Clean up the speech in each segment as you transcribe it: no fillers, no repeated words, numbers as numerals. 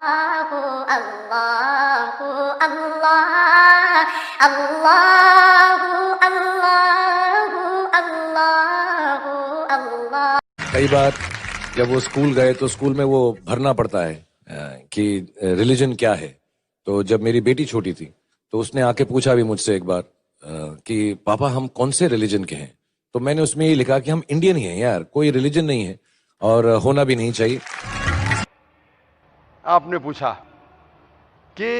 अल्लाहु अल्लाह अल्लाहु अल्लाहु अल्लाहु अल्लाह। कई बार जब वो स्कूल गए तो स्कूल में वो भरना पड़ता है कि रिलीजन क्या है। तो जब मेरी बेटी छोटी थी तो उसने आके पूछा भी मुझसे एक बार कि पापा हम कौन से रिलीजन के हैं। तो मैंने उसमें ये लिखा कि हम इंडियन ही हैं यार, कोई रिलीजन नहीं है और होना भी नहीं चाहिए। आपने पूछा कि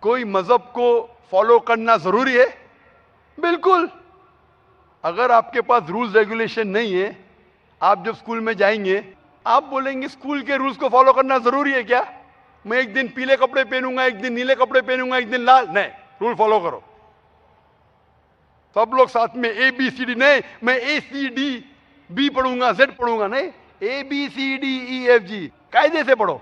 कोई मजहब को फॉलो करना जरूरी है। बिल्कुल। अगर आपके पास रूल्स रेगुलेशन नहीं है, आप जब स्कूल में जाएंगे आप बोलेंगे स्कूल के रूल्स को फॉलो करना जरूरी है क्या? मैं एक दिन पीले कपड़े पहनूंगा, एक दिन नीले कपड़े पहनूंगा, एक दिन लाल। नहीं, रूल फॉलो करो। सब लोग साथ में ए बी सी डी। नहीं, मैं ए सी डी बी पढ़ूंगा, जेड पढ़ूंगा। नहीं, A B C D E F G कायदे से पढ़ो।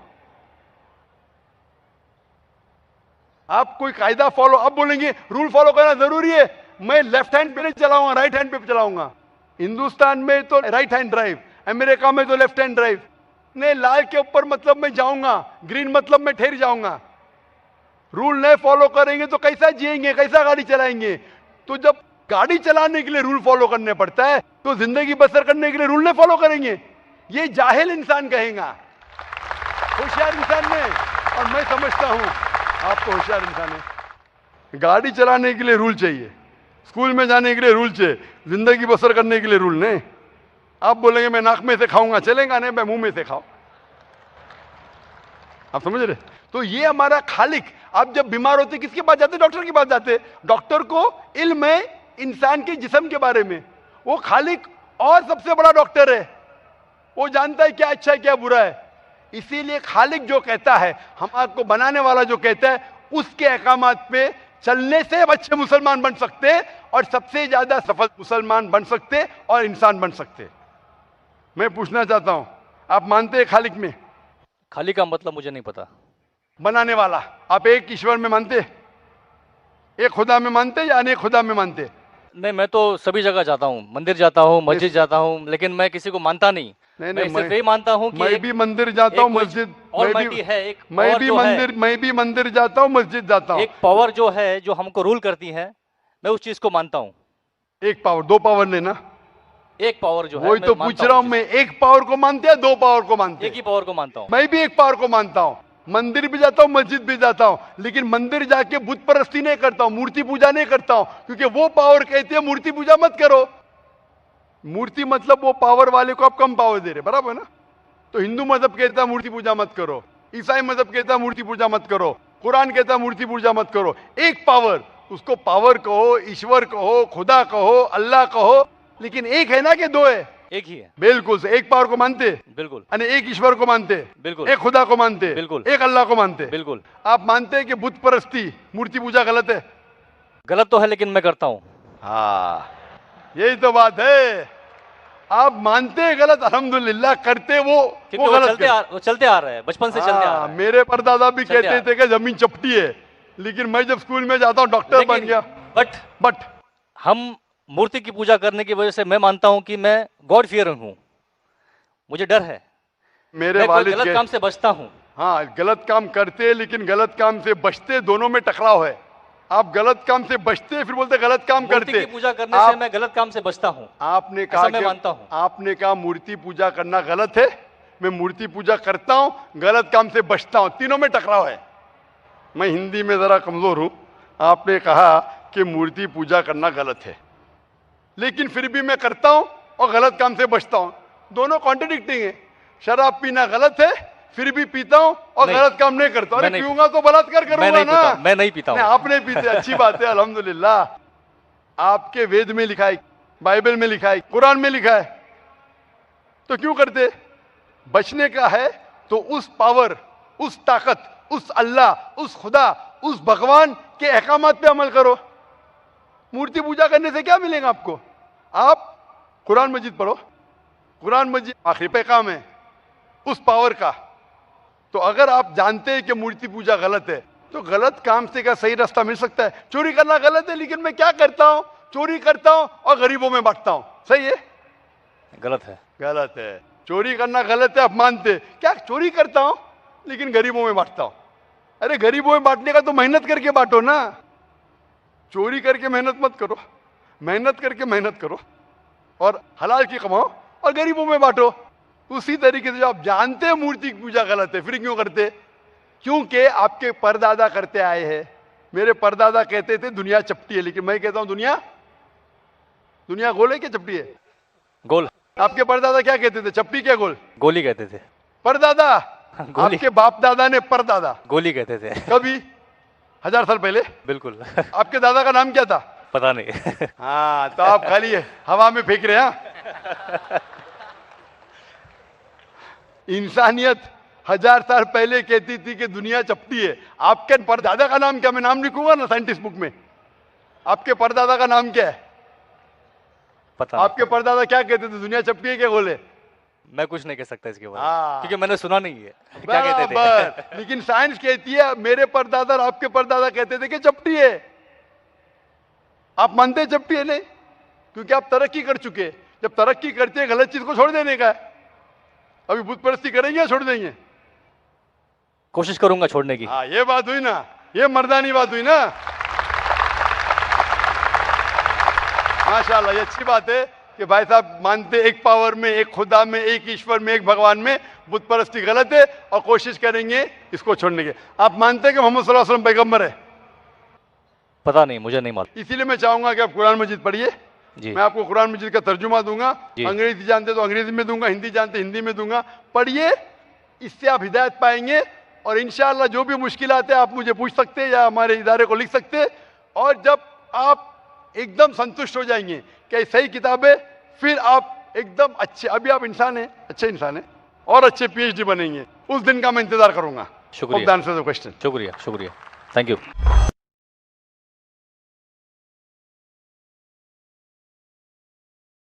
आप कोई कायदा फॉलो, अब बोलेंगे रूल फॉलो करना जरूरी है, मैं लेफ्ट हैंड पे नहीं चलाऊंगा, राइट हैंड पे चलाऊंगा। हिंदुस्तान में तो राइट हैंड ड्राइव, अमेरिका में तो लेफ्ट हैंड ड्राइव। नहीं, लाल के ऊपर मतलब मैं जाऊंगा, ग्रीन मतलब मैं ठहर जाऊंगा। रूल नहीं फॉलो करेंगे तो कैसा जिएंगे, कैसा गाड़ी चलाएंगे? तो जब गाड़ी चलाने के लिए रूल फॉलो करने पड़ता है तो जिंदगी बसर करने के लिए रूल नहीं फॉलो करेंगे? ये जाहिल इंसान कहेगा, होशियार इंसान नहीं। और मैं समझता हूं आप तो होशियार इंसान है। गाड़ी चलाने के लिए रूल चाहिए, स्कूल में जाने के लिए रूल चाहिए, जिंदगी बसर करने के लिए रूल नहीं। आप बोलेंगे मैं नाक में से खाऊंगा, चलेगा नहीं, मैं मुंह में से खाऊं। आप समझ रहे? तो ये हमारा खालिक। आप जब बीमार होते किसके पास जाते? डॉक्टर के पास जाते। डॉक्टर को इल्म है इंसान के जिस्म के बारे में। वो खालिक और सबसे बड़ा डॉक्टर है, वो जानता है क्या अच्छा है क्या बुरा है। इसीलिए खालिक जो कहता है, हम आपको बनाने वाला जो कहता है, उसके अहकामात पे चलने से अच्छे मुसलमान बन सकते और सबसे ज्यादा सफल मुसलमान बन सकते और इंसान बन सकते। मैं पूछना चाहता हूं, आप मानते हैं खालिक में? खालिक का मतलब मुझे नहीं पता। बनाने वाला। आप एक ईश्वर में मानते, एक खुदा में मानते या अनेक खुदा में मानते? नहीं, मैं तो सभी जगह जाता हूँ, मंदिर जाता हूँ, मस्जिद जाता हूँ, लेकिन मैं किसी को मानता नहीं। मैं सिर्फ यही मानता हूँ कि मैं भी मंदिर जाता हूँ, मस्जिद, मैं भी मंदिर जाता हूँ, मस्जिद जाता हूँ। एक पावर जो है जो हमको रूल करती है, मैं उस चीज को मानता हूँ। एक पावर, दो पावर नहीं ना, एक पावर जो है। वही तो पूछ रहा हूँ मैं, एक पावर को मानते हैं, दो पावर को मानते हैं? एक ही पावर को मानता हूँ। मैं भी एक पावर को मानता हूँ। मंदिर भी जाता हूँ, मस्जिद भी जाता हूँ, लेकिन मंदिर जाके बुत परस्ती नहीं करता हूँ, मूर्ति पूजा नहीं करता हूँ, क्योंकि वो पावर कहती है मूर्ति पूजा मत करो। मूर्ति मतलब वो पावर वाले को आप कम पावर दे रहे, बराबर है ना? तो हिंदू मजहब कहता है मूर्ति पूजा मत करो, ईसाई मजहब कहता है मूर्ति पूजा मत करो, कुरान कहता है मूर्ति पूजा मत करो। एक पावर, उसको पावर कहो, ईश्वर कहो, खुदा कहो, अल्लाह कहो, लेकिन एक है ना कि दो है? एक ही है। बिल्कुल से। एक पावर को मानते? बिल्कुल। यानी एक ईश्वर को मानते? बिल्कुल। एक खुदा को मानते? बिल्कुल। एक अल्लाह को मानते? बिल्कुल। आप मानते हैं कि बुत परस्ती, मूर्ति पूजा गलत है? गलत तो है, लेकिन मैं करता हूँ। हाँ, यही तो बात है। आप मानते हैं गलत, अल्हम्दुलिल्लाह, करते वो गलत। वो चलते आ रहा है, बचपन से चलते आ रहा है। मेरे परदादा भी कहते थे कि जमीन चपटी है, लेकिन मैं जब स्कूल में जाता हूँ डॉक्टर बन गया। बट हम मूर्ति की पूजा करने की वजह से मैं मानता हूं कि मैं गॉड फियरिंग हूं, मुझे डर है। मेरे वालिद गलत काम से बचता हूं। हाँ, गलत काम करते लेकिन गलत काम से बचते, दोनों में टकराव है। आप गलत काम से बचते फिर बोलते गलत काम करते। मूर्ति की पूजा करने से मैं गलत काम से बचता हूं। आपने कहा, मैं मानता हूं। आपने कहा मूर्ति पूजा करना गलत है, मैं मूर्ति पूजा करता हूं, गलत काम से बचता हूं, तीनों में टकराव है। मैं हिंदी में जरा कमजोर हूं। आपने कहा कि मूर्ति पूजा करना गलत है, लेकिन फिर भी मैं करता हूं और गलत काम से बचता हूं, दोनों कॉन्ट्रडिक्टिंग है। शराब पीना गलत है, फिर भी पीता हूं और गलत काम नहीं करता। अरे पीऊंगा तो बलात्कार करूंगा ना। मैं नहीं पीता हूं। आप नहीं पीते, अच्छी बात है, अल्हम्दुलिल्लाह। आपके वेद में लिखा है, बाइबल में लिखा है, कुरान में लिखा है, तो क्यों करते? बचने का है तो उस पावर, उस ताकत, उस अल्लाह, उस खुदा, उस भगवान के अहकामात पे अमल करो। मूर्ति पूजा करने से क्या मिलेगा आपको? आप कुरान मजीद पढ़ो, कुरान मजीद आखिरी पैगाम है उस पावर का। तो अगर आप जानते हैं कि मूर्ति पूजा गलत है, तो गलत काम से क्या सही रास्ता मिल सकता है? चोरी करना गलत है, लेकिन मैं क्या करता हूं? चोरी करता हूं और गरीबों में बांटता हूं, सही है? गलत है। गलत है। चोरी करना गलत है, आप मानते? क्या चोरी करता हूं, लेकिन गरीबों में बांटता हूं। अरे गरीबों में बांटने का तो मेहनत करके बांटो ना, चोरी करके मेहनत मत करो, मेहनत करके मेहनत करो और हलाल की कमाओ और गरीबों में बांटो। उसी तरीके से जो आप जानते हैं मूर्ति की पूजा गलत है, फिर क्यों करते? क्योंकि आपके परदादा करते आए हैं। मेरे परदादा कहते थे दुनिया चपटी है, लेकिन मैं कहता हूं दुनिया गोल है क्या चपटी है? गोल। आपके परदादा क्या कहते थे, चपटी क्या गोल? गोली कहते थे। परदादा? गोली। आपके बाप दादा ने परदादा गोली कहते थे। कभी 1000 साल पहले? बिल्कुल। आपके दादा का नाम क्या था? पता नहीं। हाँ, तो आप खाली हवा में फेंक रहे हैं। इंसानियत 1000 साल पहले कहती थी कि दुनिया चपटी है। आपके परदादा का नाम क्या? मैं नाम लिखूंगा ना साइंटिस्ट बुक में। आपके परदादा का नाम क्या है? पता आपके परदादा क्या कहते थे, दुनिया चपटी है क्या गोल है? मैं कुछ नहीं कह सकता इसके बारे हाँ। में, क्योंकि मैंने सुना नहीं है क्या कहते थे। बराबर। लेकिन साइंस कहती है मेरे परदादा और आपके परदादा कहते थे कि चपटी है। आप मानते हैं चपटी है? नहीं, क्योंकि आप तरक्की कर चुके हैं। जब तरक्की करते हैं गलत चीज को छोड़ देने का है। अभी बुत परस्ती करेंगे या छोड़ देंगे? कोशिश करूंगा छोड़ने की। हाँ, ये बात हुई ना, ये मर्दानी बात हुई ना। माशाल्लाह, ये अच्छी बात है कि भाई साहब मानते एक पावर में, एक खुदा में, एक ईश्वर में, एक भगवान में। बुत परस्ती गलत है और कोशिश करेंगे इसको छोड़ने के। आप मानते हैं कि मोहम्मद सल्लल्लाहु अलैहि वसल्लम पैगंबर है? पता नहीं, मुझे नहीं मालूम। इसीलिए मैं चाहूंगा कि आप कुरान मजीद पढ़िए। जी। मैं आपको कुरान मजीद का तर्जुमा दूंगा। जी। अंग्रेजी जानते तो अंग्रेजी में दूंगा, हिंदी जानते हिंदी में दूंगा। पढ़िए, इससे आप हिदायत पाएंगे और इंशाअल्लाह जो भी मुश्किलात है आप मुझे पूछ सकते हैं या हमारे इदारे को लिख सकते हैं। और जब आप एकदम संतुष्ट हो जाएंगे कि ये सही किताब है, फिर आप एकदम अच्छे, अभी आप इंसान हैं, अच्छे इंसान हैं और अच्छे PhD बनेंगे। उस दिन का मैं इंतजार करूंगा। शुक्रिया। क्वेश्चन। शुक्रिया, शुक्रिया, थैंक यू।